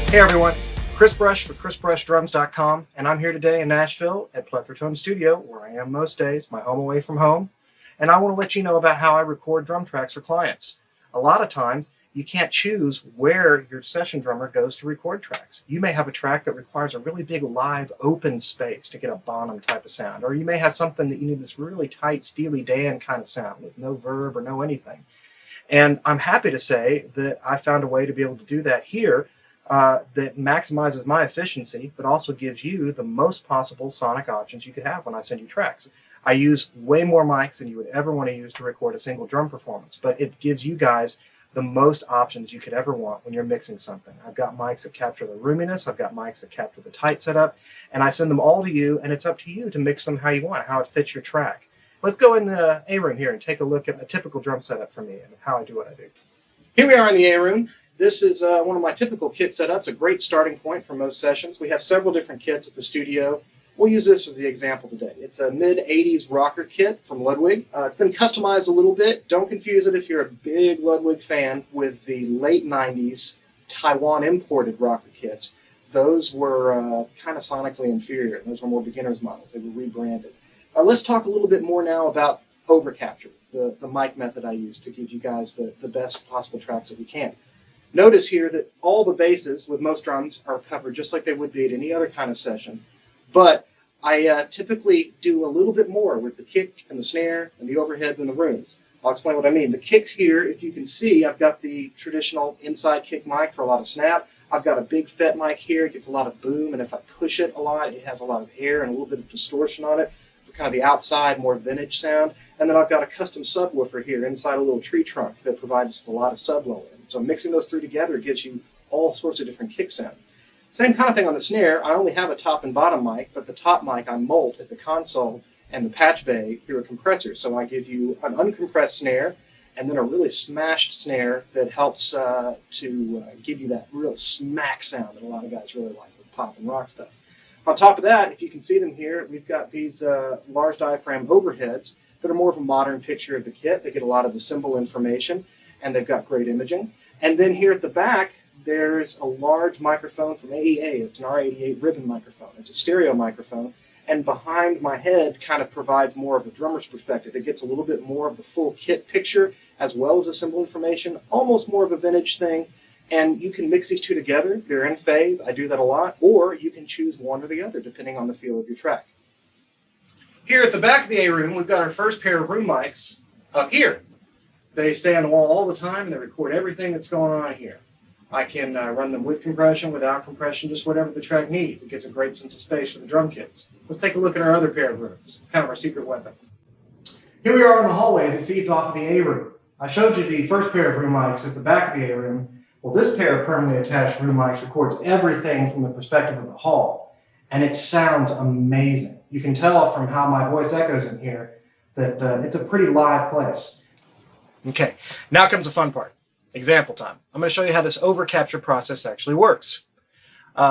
Hey everyone, Chris Brush for ChrisBrushDrums.com, and I'm here today in Nashville at Plethertone Studio, where I am most days, my home away from home, and I want to let you know about how I record drum tracks for clients. A lot of times, you can't choose where your session drummer goes to record tracks. You may have a track that requires a really big live open space to get a Bonham type of sound, or you may have something that you need this really tight Steely Dan kind of sound with no verb or no anything. And I'm happy to say that I found a way to be able to do that here that maximizes my efficiency, but also gives you the most possible sonic options you could have when I send you tracks. I use way more mics than you would ever want to use to record a single drum performance, but it gives you guys the most options you could ever want when you're mixing something. I've got mics that capture the roominess, I've got mics that capture the tight setup, and I send them all to you, and it's up to you to mix them how you want, how it fits your track. Let's go in the A-room here and take a look at a typical drum setup for me and how I do what I do. Here we are in the A-room. This is one of my typical kit setups, a great starting point for most sessions. We have several different kits at the studio. We'll use this as the example today. It's a mid-80s rocker kit from Ludwig. It's been customized a little bit. Don't confuse it if you're a big Ludwig fan with the late 90s Taiwan imported rocker kits. Those were kind of sonically inferior. Those were more beginner's models. They were rebranded. Let's talk a little bit more now about overcapture, the mic method I use to give you guys the best possible tracks that we can. Notice here that all the basses with most drums are covered just like they would be at any other kind of session, but I typically do a little bit more with the kick and the snare and the overheads and the rooms. I'll explain what I mean. The kicks here, if you can see, I've got the traditional inside kick mic for a lot of snap. I've got a big FET mic here. It gets a lot of boom, and if I push it a lot, it has a lot of air and a little bit of distortion on it for kind of the outside, more vintage sound. And then I've got a custom subwoofer here inside a little tree trunk that provides a lot of sub-low in. So mixing those three together gives you all sorts of different kick sounds. Same kind of thing on the snare. I only have a top and bottom mic, but the top mic I molt at the console and the patch bay through a compressor. So I give you an uncompressed snare and then a really smashed snare that helps to give you that real smack sound that a lot of guys really like with pop and rock stuff. On top of that, if you can see them here, we've got these large diaphragm overheads that are more of a modern picture of the kit. They get a lot of the cymbal information, and they've got great imaging. And then here at the back, there's a large microphone from AEA. It's an R88 ribbon microphone. It's a stereo microphone, and behind my head kind of provides more of a drummer's perspective. It gets a little bit more of the full kit picture as well as the cymbal information, almost more of a vintage thing. And you can mix these two together. They're in phase. I do that a lot. Or you can choose one or the other depending on the feel of your track. Here at the back of the A-room, we've got our first pair of room mics up here. They stay on the wall all the time, and they record everything that's going on here. I can run them with compression, without compression, just whatever the track needs. It gives a great sense of space for the drum kits. Let's take a look at our other pair of rooms, kind of our secret weapon. Here we are in the hallway that feeds off of the A-room. I showed you the first pair of room mics at the back of the A-room. Well, this pair of permanently attached room mics records everything from the perspective of the hall, and it sounds amazing. You can tell from how my voice echoes in here that it's a pretty live place. Okay, now comes the fun part. Example time. I'm going to show you how this overcapture process actually works.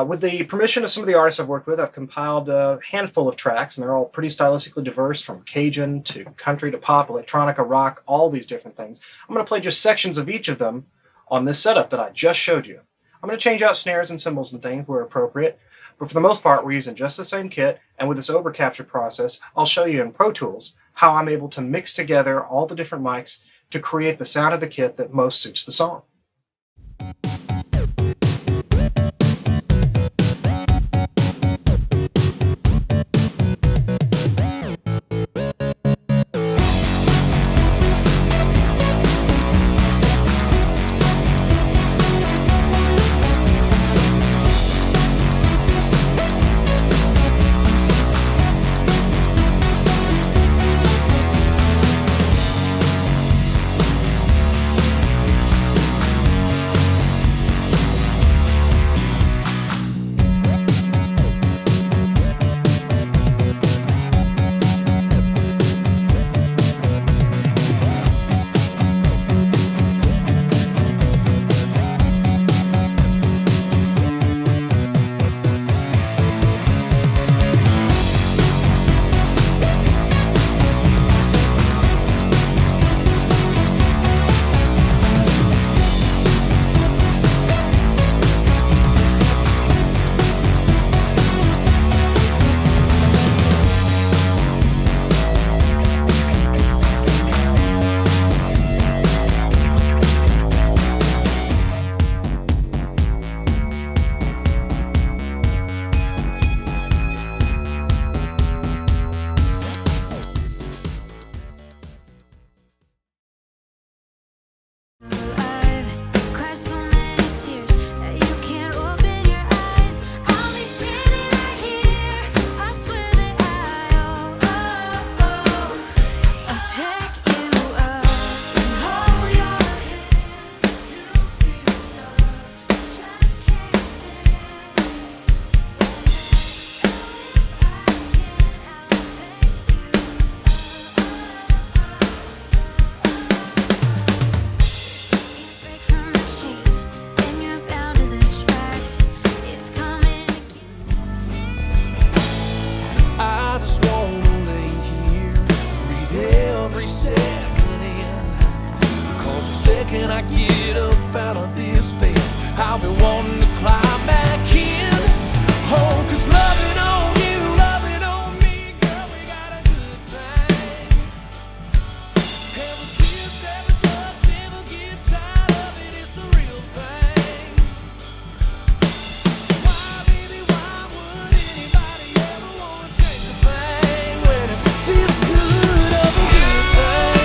With the permission of some of the artists I've worked with, I've compiled a handful of tracks, and they're all pretty stylistically diverse, from Cajun to country to pop, electronica, rock, all these different things. I'm going to play just sections of each of them on this setup that I just showed you. I'm going to change out snares and cymbals and things where appropriate, but for the most part, we're using just the same kit, and with this overcapture process, I'll show you in Pro Tools how I'm able to mix together all the different mics to create the sound of the kit that most suits the song. can I get up out of this bed? I've been wanting to climb back in. Oh, 'cause loving on you, loving on me, girl, we got a good thing. Never kiss, never touch, never get tired of it, it's a real thing. Why, baby, why would anybody ever wanna change a thing when it feels good of a good thing?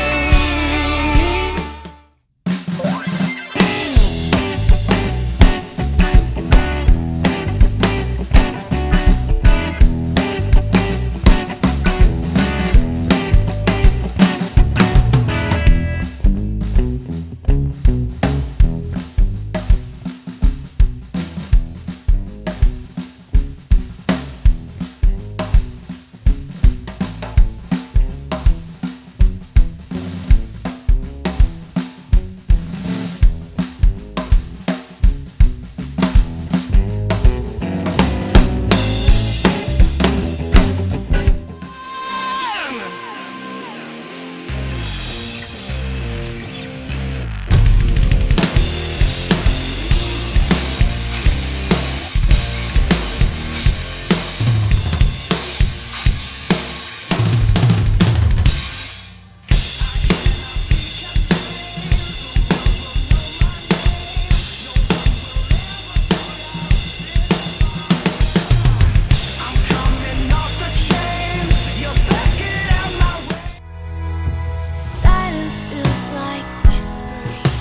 Silence feels like whispering,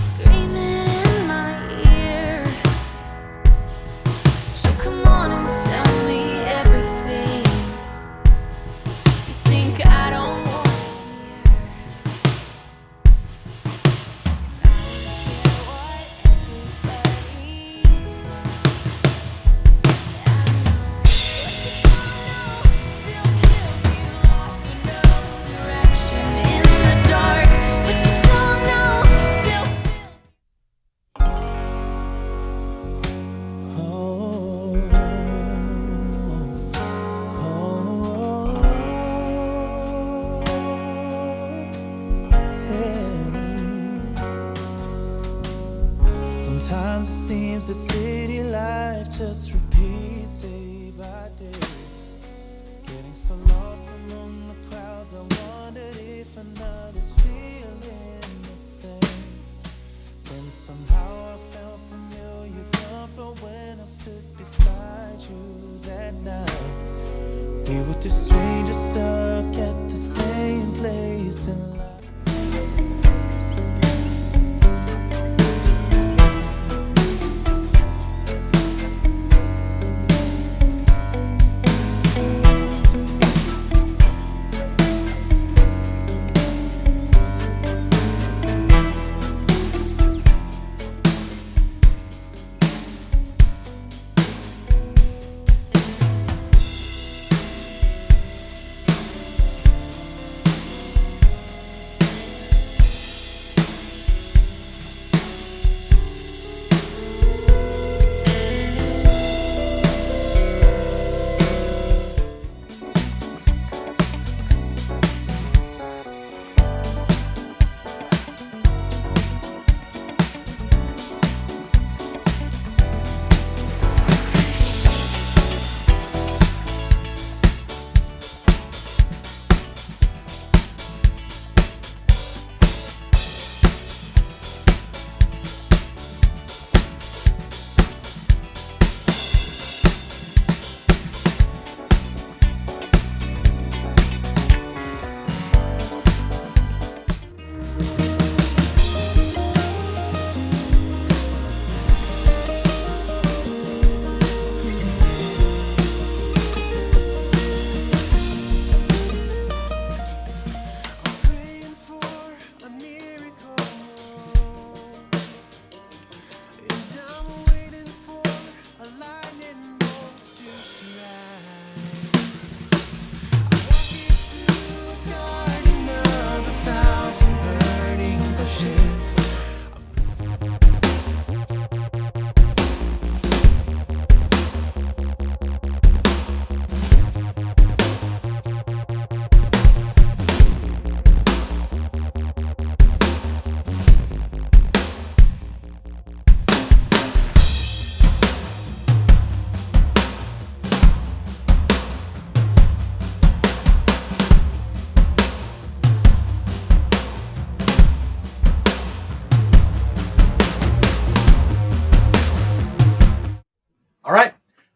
screaming in my ear. So come on and tell me everything you think I don't want to hear. 'Cause I don't care what everybody says. I know what you don't know still kills you, lost with no direction in the dark. What you don't know still Sometimes it seems that city life just repeats day by day. Getting so lost among the crowds, I wondered if another's feeling the same. Then somehow I felt familiar comfort when I stood beside you that night. We were two strangers stuck at the same place in life.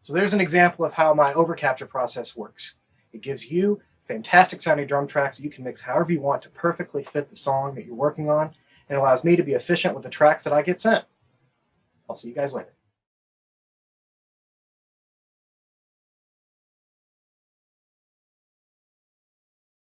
So there's an example of how my overcapture process works. It gives you fantastic sounding drum tracks that you can mix however you want to perfectly fit the song that you're working on, and it allows me to be efficient with the tracks that I get sent. I'll see you guys later.